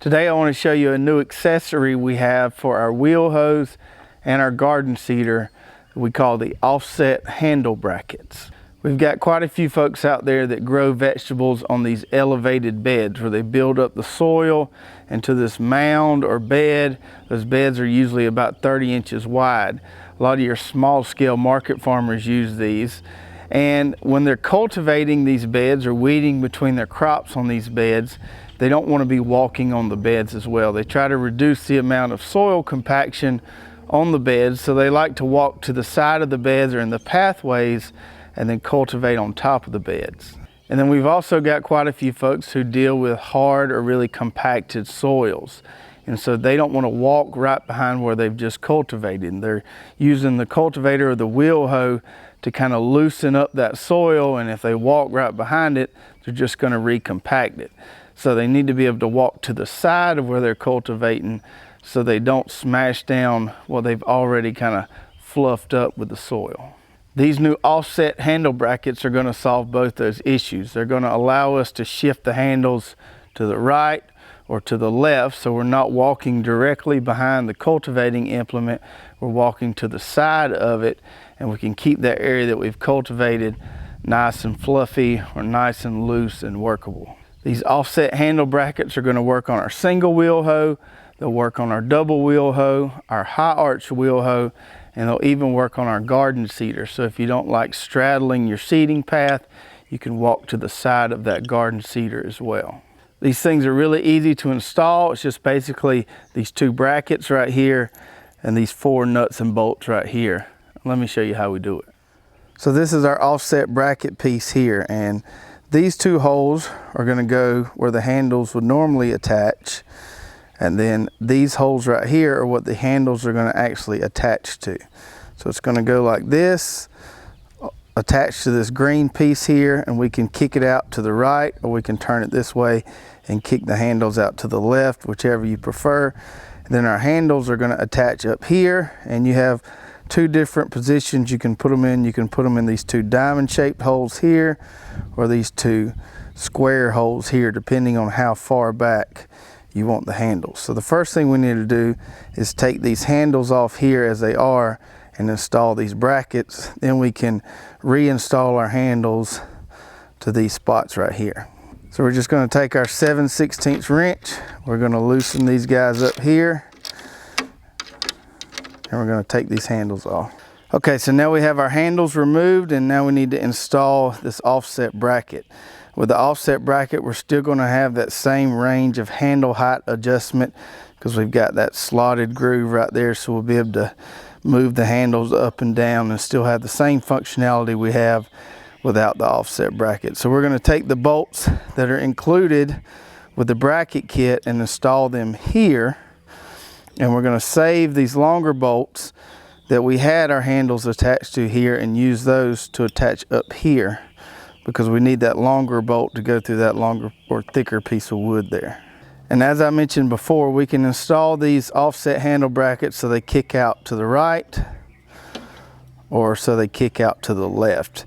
Today I want to show you a new accessory we have for our wheel hoes and our garden seeder we call the offset handle brackets. We've got quite a few folks out there that grow vegetables on these elevated beds where they build up the soil into this mound or bed. Those beds are usually about 30 inches wide. A lot of your small scale market farmers use these. And when they're cultivating these beds or weeding between their crops on these beds, they don't want to be walking on the beds as well. They try to reduce the amount of soil compaction on the beds, so they like to walk to the side of the beds or in the pathways and then cultivate on top of the beds. And then we've also got quite a few folks who deal with hard or really compacted soils. And so they don't want to walk right behind where they've just cultivated. They're using the cultivator or the wheel hoe to kind of loosen up that soil, and if they walk right behind it, they're just going to recompact it. So they need to be able to walk to the side of where they're cultivating so they don't smash down what they've already kind of fluffed up with the soil. These new offset handle brackets are going to solve both those issues. They're going to allow us to shift the handles to the right or to the left, so we're not walking directly behind the cultivating implement. We're walking to the side of it, and we can keep that area that we've cultivated nice and fluffy or nice and loose and workable. These offset handle brackets are going to work on our single wheel hoe, they'll work on our double wheel hoe, our high arch wheel hoe, and they'll even work on our garden seeder. So if you don't like straddling your seeding path, you can walk to the side of that garden seeder as well. These things are really easy to install. It's just basically these two brackets right here and these four nuts and bolts right here. Let me show you how we do it. So this is our offset bracket piece here, and these two holes are going to go where the handles would normally attach, and then these holes right here are what the handles are going to actually attach to. So it's going to go like this, attached to this green piece here, and we can kick it out to the right, or we can turn it this way and kick the handles out to the left, whichever you prefer. And then our handles are going to attach up here, and you have two different positions you can put them in. You can put them in these two diamond shaped holes here, or these two square holes here, depending on how far back you want the handles. So the first thing we need to do is take these handles off here as they are and install these brackets. Then we can reinstall our handles to these spots right here. So we're just going to take our 7/16 wrench. We're going to loosen these guys up here, and we're going to take these handles off. Okay, so now we have our handles removed, and now we need to install this offset bracket. With the offset bracket, we're still going to have that same range of handle height adjustment because we've got that slotted groove right there, so we'll be able to move the handles up and down and still have the same functionality we have without the offset bracket. So we're going to take the bolts that are included with the bracket kit and install them here, and we're going to save these longer bolts that we had our handles attached to here and use those to attach up here, because we need that longer bolt to go through that longer or thicker piece of wood there. And as I mentioned before, we can install these offset handle brackets so they kick out to the right or so they kick out to the left.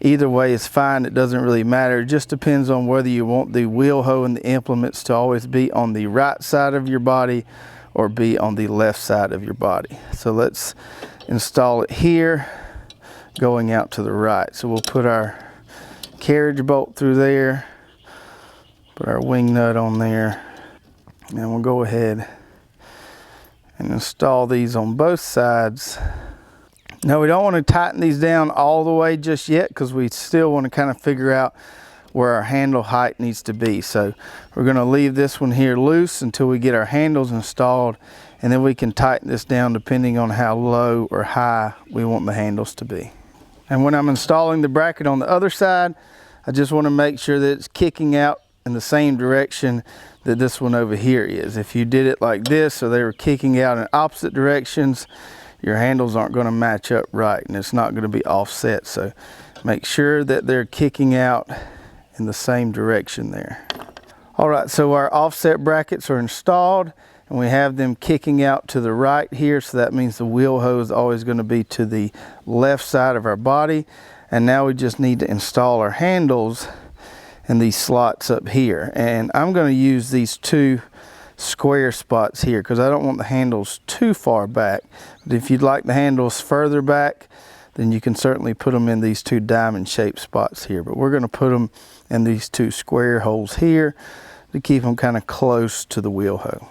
Either way is fine, it doesn't really matter. It just depends on whether you want the wheel hoe and the implements to always be on the right side of your body or be on the left side of your body. So let's install it here, going out to the right. So we'll put our carriage bolt through there, put our wing nut on there, and we'll go ahead and install these on both sides. Now we don't want to tighten these down all the way just yet because we still want to kind of figure out where our handle height needs to be. So we're going to leave this one here loose until we get our handles installed, and then we can tighten this down depending on how low or high we want the handles to be. And when I'm installing the bracket on the other side, I just want to make sure that it's kicking out in the same direction that this one over here is. If you did it like this, or they were kicking out in opposite directions, your handles aren't going to match up right, and it's not going to be offset. So make sure that they're kicking out in the same direction there. All right, so our offset brackets are installed, and we have them kicking out to the right here, so that means the wheel hoe is always going to be to the left side of our body. And now we just need to install our handles in these slots up here, and I'm going to use these two square spots here because I don't want the handles too far back. But if you'd like the handles further back, then you can certainly put them in these 2 diamond shaped spots here. But we're going to put them in these 2 square holes here to keep them kind of close to the wheel hoe.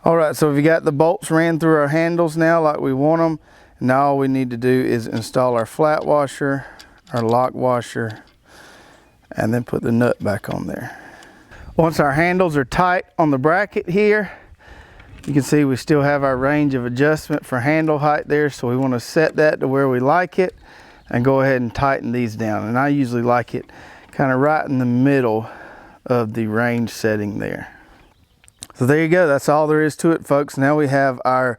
All right, so we got the bolts ran through our handles now like we want them. Now all we need to do is install our flat washer, our lock washer, and then put the nut back on there. Once our handles are tight on the bracket here, you can see we still have our range of adjustment for handle height there, so we want to set that to where we like it and go ahead and tighten these down. And I usually like it kind of right in the middle of the range setting there. So there you go, that's all there is to it, folks. Now we have our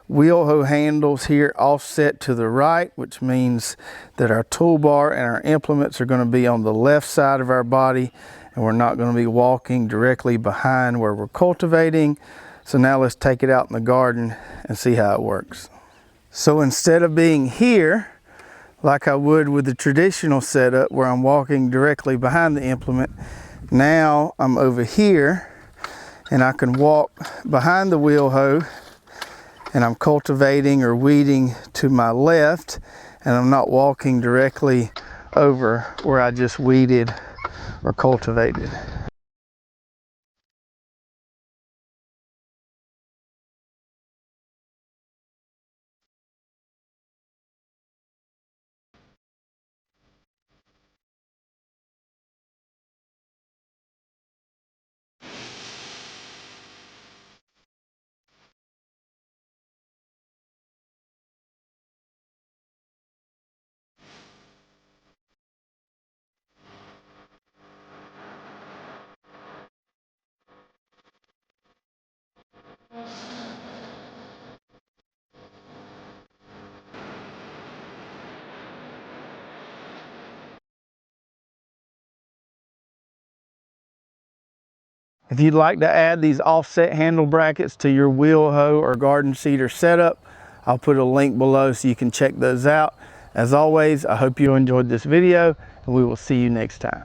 wheel hoe handles here offset to the right, which means that our toolbar and our implements are going to be on the left side of our body, and we're not going to be walking directly behind where we're cultivating. So now let's take it out in the garden and see how it works. So instead of being here like I would with the traditional setup where I'm walking directly behind the implement, now I'm over here and I can walk behind the wheel hoe and I'm cultivating or weeding to my left, and I'm not walking directly over where I just weeded or cultivated. If you'd like to add these offset handle brackets to your wheel hoe or garden seeder setup, I'll put a link below so you can check those out. As always, I hope you enjoyed this video, and we will see you next time.